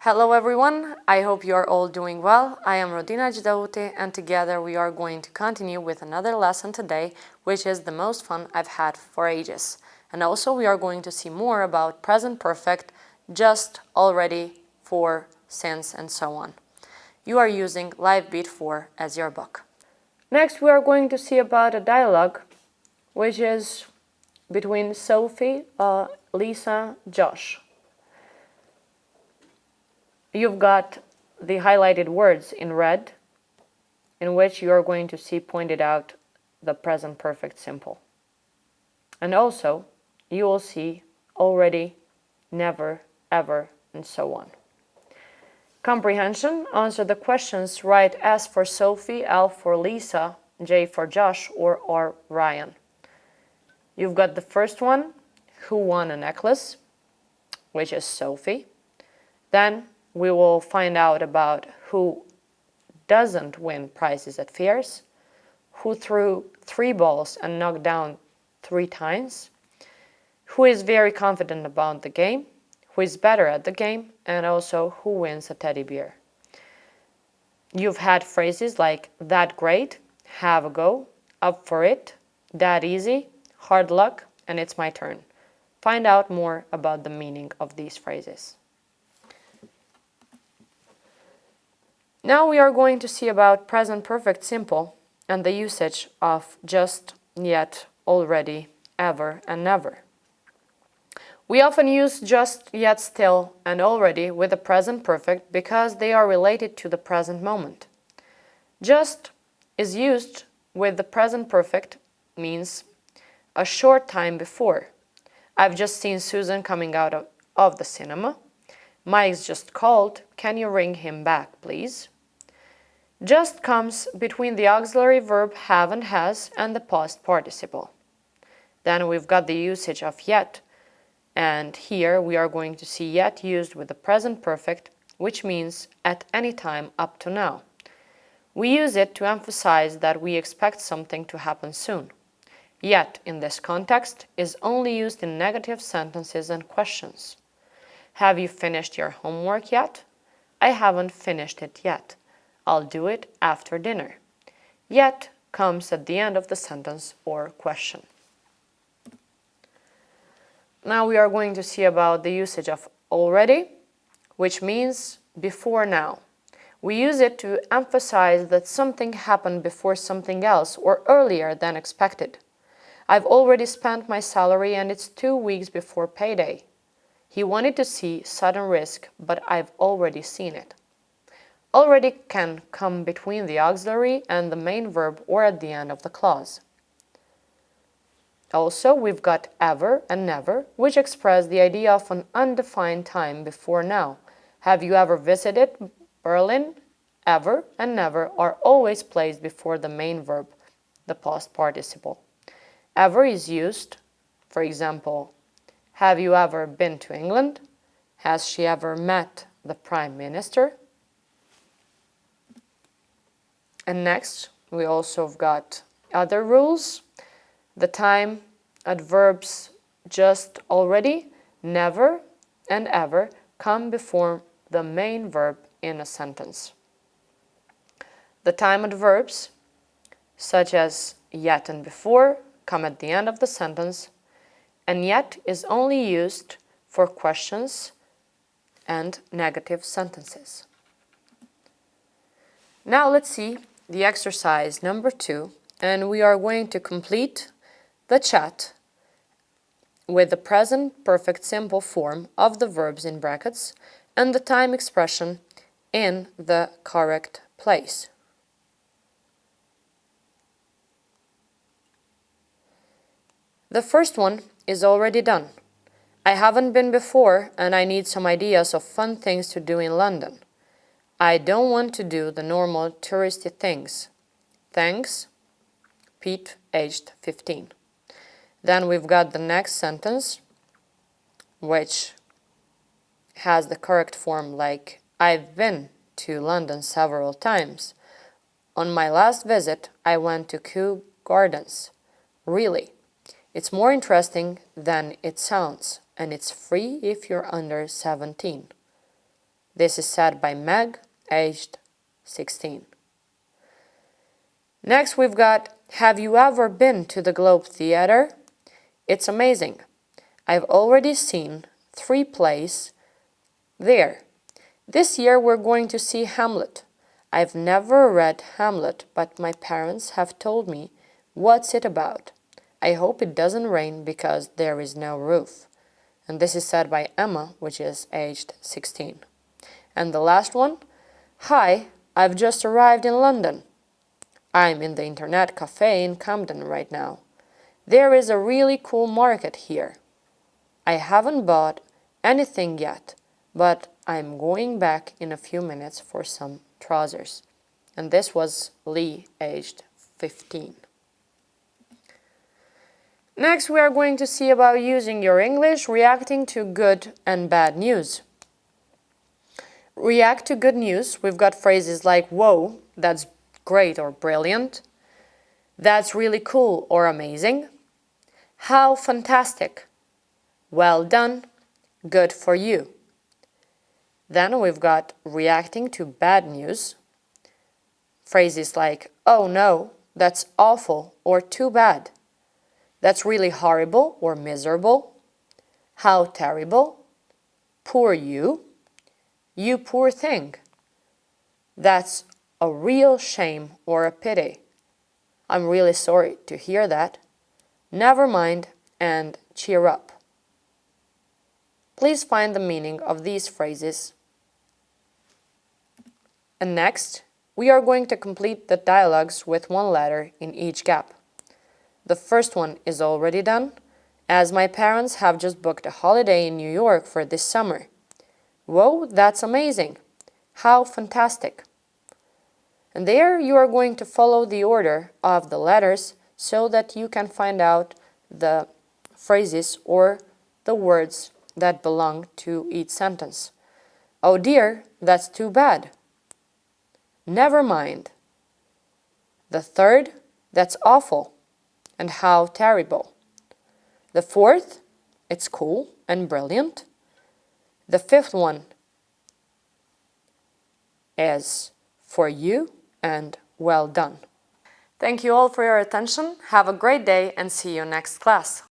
Hello everyone, I hope you are all doing well. I am Rodina Gjuhë and together we are going to continue with another lesson today, which is the most fun I've had for ages. And also we are going to see more about present perfect, just, already, for, since, and so on. You are using Live Beat 4 as your book. Next we are going to see about a dialogue, which is between Sophie, Lisa, Josh. You've got the highlighted words in red, in which you are going to see pointed out the present perfect simple. And also, you will see already, never, ever, and so on. Comprehension: answer the questions, write S for Sophie, L for Lisa, J for Josh, or R Ryan. You've got the first one, who won a necklace, which is Sophie. Then we will find out about who doesn't win prizes at fairs, who threw 3 balls and knocked down 3 times, who is very confident about the game, who is better at the game, and also who wins a teddy bear. You've had phrases like that great, have a go, up for it, that easy, hard luck, and it's my turn. Find out more about the meaning of these phrases. Now we are going to see about present perfect simple and the usage of just, yet, already, ever, and never. We often use just, yet, still, and already with the present perfect because they are related to the present moment. Just is used with the present perfect, means a short time before. I've just seen Susan coming out of the cinema. Mike's just called. Can you ring him back, please? Just comes between the auxiliary verb have and has and the past participle. Then we've got the usage of yet, and here we are going to see yet used with the present perfect, which means at any time up to now. We use it to emphasize that we expect something to happen soon. Yet, in this context, is only used in negative sentences and questions. Have you finished your homework yet? I haven't finished it yet. I'll do it after dinner. Yet comes at the end of the sentence or question. Now we are going to see about the usage of already, which means before now. We use it to emphasize that something happened before something else or earlier than expected. I've already spent my salary and it's 2 weeks before payday. He wanted to see sudden risk, but I've already seen it. Already can come between the auxiliary and the main verb or at the end of the clause. Also, we've got ever and never, which express the idea of an undefined time before now. Have you ever visited Berlin? Ever and never are always placed before the main verb, the past participle. Ever is used, for example, have you ever been to England? Has she ever met the Prime Minister? And next, we also have got other rules. The time, adverbs just, already, never, and ever come before the main verb in a sentence. The time adverbs, such as yet and before, come at the end of the sentence, and yet is only used for questions and negative sentences. Now let's see the exercise number 2, and we are going to complete the chat with the present perfect simple form of the verbs in brackets and the time expression in the correct place. The first one is already done. I haven't been before and I need some ideas of fun things to do in London. I don't want to do the normal touristy things. Thanks, Pete, aged 15. Then we've got the next sentence, which has the correct form like, I've been to London several times. On my last visit, I went to Kew Gardens. Really, it's more interesting than it sounds, and it's free if you're under 17. This is said by Meg, aged 16. Next we've got, have you ever been to the Globe Theatre? It's amazing. I've already seen 3 plays there. This year we're going to see Hamlet. I've never read Hamlet, but my parents have told me what's it about. I hope it doesn't rain because there is no roof. And this is said by Emma, which is aged 16. And the last one, hi, I've just arrived in London. I'm in the internet cafe in Camden right now. There is a really cool market here. I haven't bought anything yet, but I'm going back in a few minutes for some trousers. And this was Lee, aged 15. Next, we are going to see about using your English reacting to good and bad news. React to good news, we've got phrases like, whoa, that's great or brilliant. That's really cool or amazing. How fantastic. Well done. Good for you. Then we've got reacting to bad news. Phrases like, oh no, that's awful or too bad. That's really horrible or miserable. How terrible. Poor you. You poor thing. That's a real shame or a pity. I'm really sorry to hear that. Never mind and cheer up. Please find the meaning of these phrases. And next, we are going to complete the dialogues with 1 letter in each gap. The first one is already done, as my parents have just booked a holiday in New York for this summer. Whoa, that's amazing. How fantastic. And there you are going to follow the order of the letters so that you can find out the phrases or the words that belong to each sentence. Oh dear, that's too bad. Never mind. The third, that's awful. And how terrible. The fourth, it's cool and brilliant. The fifth one is for you and well done. Thank you all for your attention. Have a great day and see you next class.